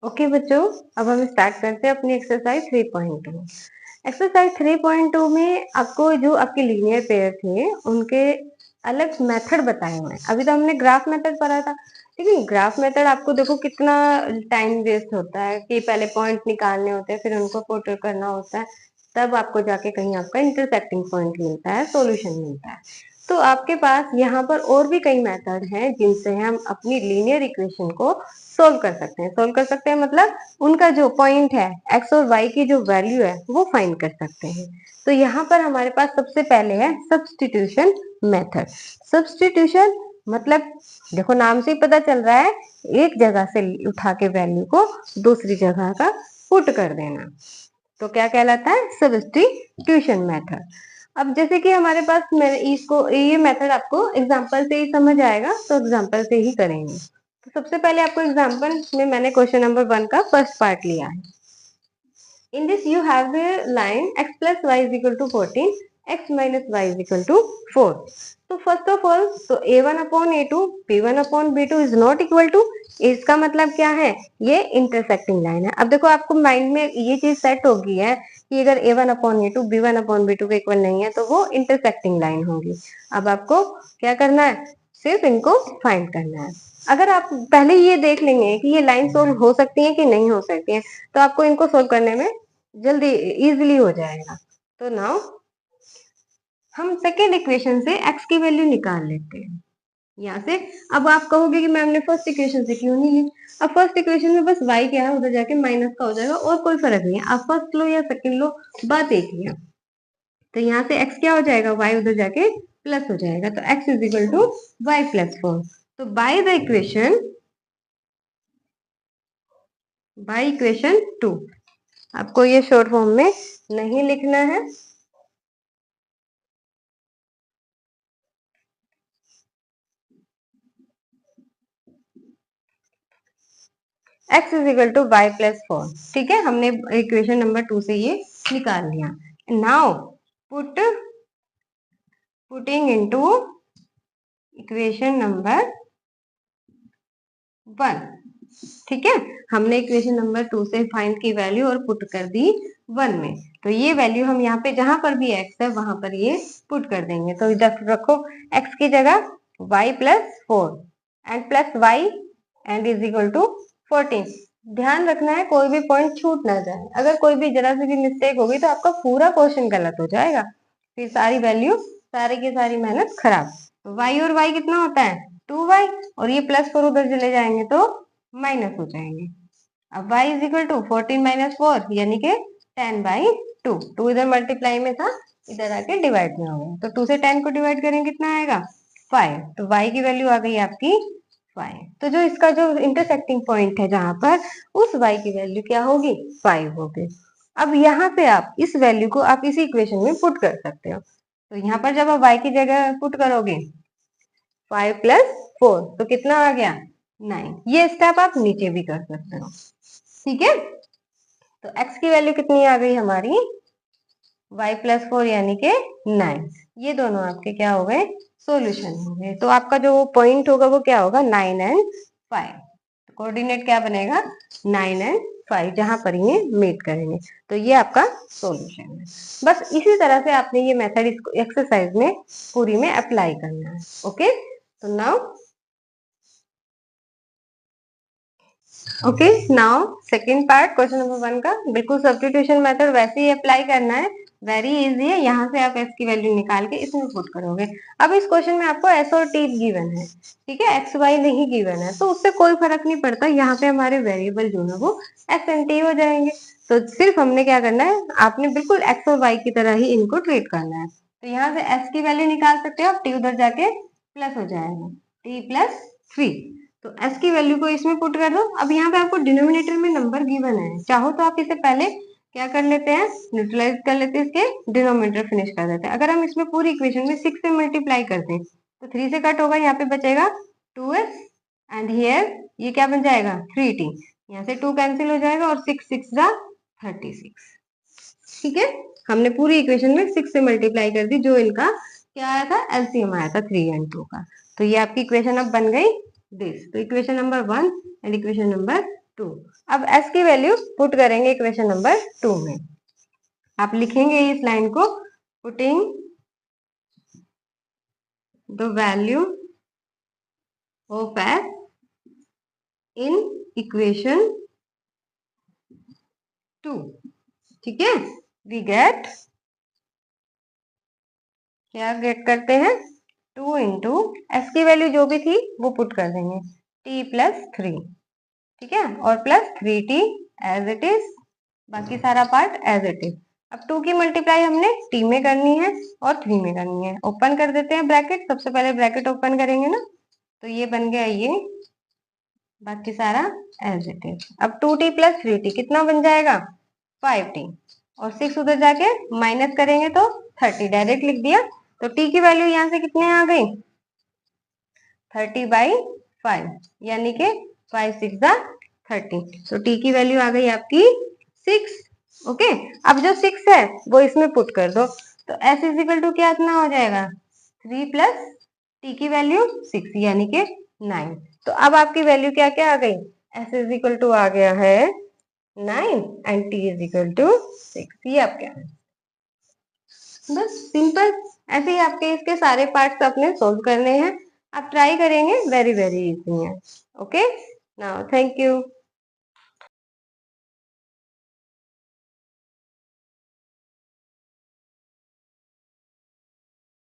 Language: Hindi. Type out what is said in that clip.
ओके बच्चों, अब हम स्टार्ट करते हैं अपनी एक्सरसाइज 3.2। एक्सरसाइज 3.2 में आपको जो आपके लीनियर पेयर थे उनके अलग मेथड बताए हुए हैं। अभी तो हमने ग्राफ मेथड पढ़ा था, लेकिन ग्राफ मेथड आपको देखो कितना टाइम वेस्ट होता है कि पहले पॉइंट निकालने होते हैं, फिर उनको पुट करना होता है, तब आपको जाके कहीं आपका इंटरसेक्टिंग पॉइंट मिलता है, सॉल्यूशन मिलता है। तो आपके पास यहाँ पर और भी कई मेथड हैं जिनसे हम अपनी लीनियर इक्वेशन को सोल्व कर सकते हैं। सोल्व कर सकते हैं मतलब उनका जो पॉइंट है एक्स और वाई की जो वैल्यू है वो फाइंड कर सकते हैं। तो यहाँ पर हमारे पास सबसे पहले है सब्स्टिट्यूशन मेथड। सब्स्टिट्यूशन मतलब देखो नाम से ही पता चल रहा है, एक जगह से उठा के वैल्यू को दूसरी जगह का पुट कर देना, तो क्या कहलाता है? Substitution method. अब जैसे कि हमारे पास इसको ये मेथड आपको एग्जांपल से ही समझ आएगा, तो एग्जांपल से ही करेंगे। तो सबसे पहले आपको एग्जांपल में मैंने क्वेश्चन नंबर 1 का फर्स्ट पार्ट लिया है। In this you have the line x plus y is equal to 14, x minus y is equal to 4. तो फर्स्ट ऑफ ऑल तो a1 upon a2 b1 upon b2 is not equal to, इसका मतलब क्या है? ये इंटरसेक्टिंग लाइन है। अब देखो आपको माइंड में ये चीज सेट हो गई है कि अगर a1 upon a2 b1 upon b2 के इक्वल नहीं है तो वो इंटरसेक्टिंग लाइन होगी। अब आपको क्या करना है? सिर्फ इनको फाइंड करना है। अगर आप पहले ये देख लेंगे कि ये लाइन सोल्व हो सकती है कि नहीं हो सकती है, तो आपको इनको सोल्व करने में जल्दी इजीली हो जाएगा। तो नाउ हम सेकेंड इक्वेशन से x की वैल्यू निकाल लेते हैं यहाँ से। अब आप कहोगे कि मैम ने फर्स्ट इक्वेशन से क्यों नहीं ली? अब फर्स्ट इक्वेशन में बस y क्या है उधर जाके माइनस का हो जाएगा और कोई फर्क नहीं है। आप फर्स्ट लो या सेकेंड लो, बात एक ही है। तो यहाँ से x क्या हो जाएगा? y उधर जाके प्लस हो जाएगा, तो x is equal to y plus 4। तो बाय इक्वेशन 2 आपको ये शॉर्ट फॉर्म में नहीं लिखना है, x is equal to Y plus 4। ठीक है, हमने इक्वेशन नंबर 2 से ये निकाल लिया। Now putting into equation number 1। ठीक है, हमने इक्वेशन नंबर 2 से फाइंड की वैल्यू और पुट कर दी 1 में। तो ये वैल्यू हम यहाँ पे जहां पर भी x है वहां पर ये पुट कर देंगे। तो इधर रखो x की जगह y plus 4 and plus y and is equal to 14। ध्यान रखना है कोई भी पॉइंट छूट ना जाए, अगर कोई भी जरा सी भी मिस्टेक होगी तो आपका पूरा क्वेश्चन गलत हो जाएगा, फिर सारी वैल्यू सारी की सारी मेहनत खराब। तो y और y कितना होता है? 2y, और ये प्लस 4 उधर चले जाएंगे तो माइनस हो जाएंगे। अब y is equal to 14 minus 4 यानी कि 10/2। 2 इधर मल्टीप्लाई में था, इधर आके डिवाइड में हो गया, तो 2 से 10 को डिवाइड करेंगे कितना आएगा? 5। तो y की वैल्यू आ गई आपकी 5। तो जो इसका जो इंटरसेक्टिंग पॉइंट है जहां पर, उस y की वैल्यू क्या होगी? 5 होगी। अब यहाँ पे आप इस वैल्यू को आप इसी इक्वेशन में पुट कर सकते हो। तो यहाँ पर जब आप y की जगह पुट करोगे 5 प्लस 4 तो कितना आ गया? 9। ये स्टेप आप नीचे भी कर सकते हो। ठीक है, तो x की वैल्यू कितनी आ गई हमारी? y प्लस 4 यानी के 9। ये दोनों आपके क्या हो गए? सॉल्यूशन हो गए। तो आपका जो पॉइंट होगा वो क्या होगा? 9 एंड 5। कोऑर्डिनेट क्या बनेगा? 9 एंड 5, जहां पर ये मीट करेंगे। तो ये आपका सॉल्यूशन है। बस इसी तरह से आपने ये मेथड इसको एक्सरसाइज में पूरी में अप्लाई करना है। ओके, तो now okay now second part question number 1 का बिल्कुल सब्स्टिट्यूशन मेथड वैसे ही अप्लाई करना है, वेरी इजी है। यहाँ से आप s की वैल्यू निकाल के इसमें पुट करोगे। अब इस क्वेश्चन में आपको s और t गिवन है, ठीक है, x y नहीं गिवन है, तो उससे कोई फर्क नहीं पड़ता। यहाँ पे हमारे वेरिएबल जो है वो s एंड t हो जाएंगे। तो सिर्फ हमने क्या करना है, आपने बिल्कुल x और y की तरह ही इनको ट्रीट करना है। तो यहाँ से s की वैल्यू निकाल सकते हो आप, t उधर जाके प्लस हो जाएगा, t प्लस 3। तो s की वैल्यू को इसमें पुट कर दो। अब यहाँ पे आपको डिनोमिनेटर में नंबर गिवन है, चाहो तो आप इसे पहले क्या कर लेते हैं? न्यूट्रलाइज कर लेते हैं, इसके डिनोमिनेटर फिनिश कर देते हैं। अगर हम इसमें पूरी इक्वेशन में 6 से मल्टीप्लाई करते हैं तो 3 से कट होगा, यहाँ पे बचेगा 2s एंड हियर ये क्या बन जाएगा? 3t। यहाँ से 2 कैंसिल हो जाएगा और 6 6 जा 36। ठीक है, हमने पूरी इक्वेशन में 6 से मल्टीप्लाई कर दी, जो इनका क्या आया था? एलसीएम आया था 3 एंड 2 का। तो ये आपकी इक्वेशन अब बन गई दिस। तो equation number 1 and equation number 2। अब s की वैल्यू पुट करेंगे इक्वेशन नंबर 2 में। आप लिखेंगे इस लाइन को, putting the value of s in equation 2। ठीक है, वी गेट, क्या गेट करते हैं, 2 इंटू एस की वैल्यू जो भी थी वो पुट कर देंगे, t प्लस 3, ठीक है, और plus 3t as it is, बाकी सारा पार्ट एज इट इज। अब 2 की मल्टीप्लाई हमने t में करनी है और 3 में करनी है। ओपन कर देते हैं ब्रैकेट, सबसे पहले ब्रैकेट ओपन करेंगे ना, तो ये बन गया ये, बाकी सारा एज इट इज। अब 2t प्लस 3t कितना बन जाएगा, 5t, और 6 उधर जाके माइनस करेंगे तो 30, डायरेक्ट लिख दिया। तो t की वैल्यू यहाँ से कितने आ गई, 30/5, यानी कि 5 6 30। तो t की वैल्यू आ गई आपकी 6। ओके, अब जो 6 है वो इसमें पुट कर दो, तो s इज इक्वल टू क्या इतना हो जाएगा, 3 प्लस t की वैल्यू 6 यानी कि 9। तो अब आपकी वैल्यू क्या क्या आ गई, s इज इक्वल टू आ गया है 9 and t is equal to 6। ये आपके, बस सिंपल, ऐसे ही आपके इसके सारे पार्ट्स अपने सोल्व करने हैं। आप ट्राई करेंगे, वेरी वेरी इजी है। Okay, now thank you.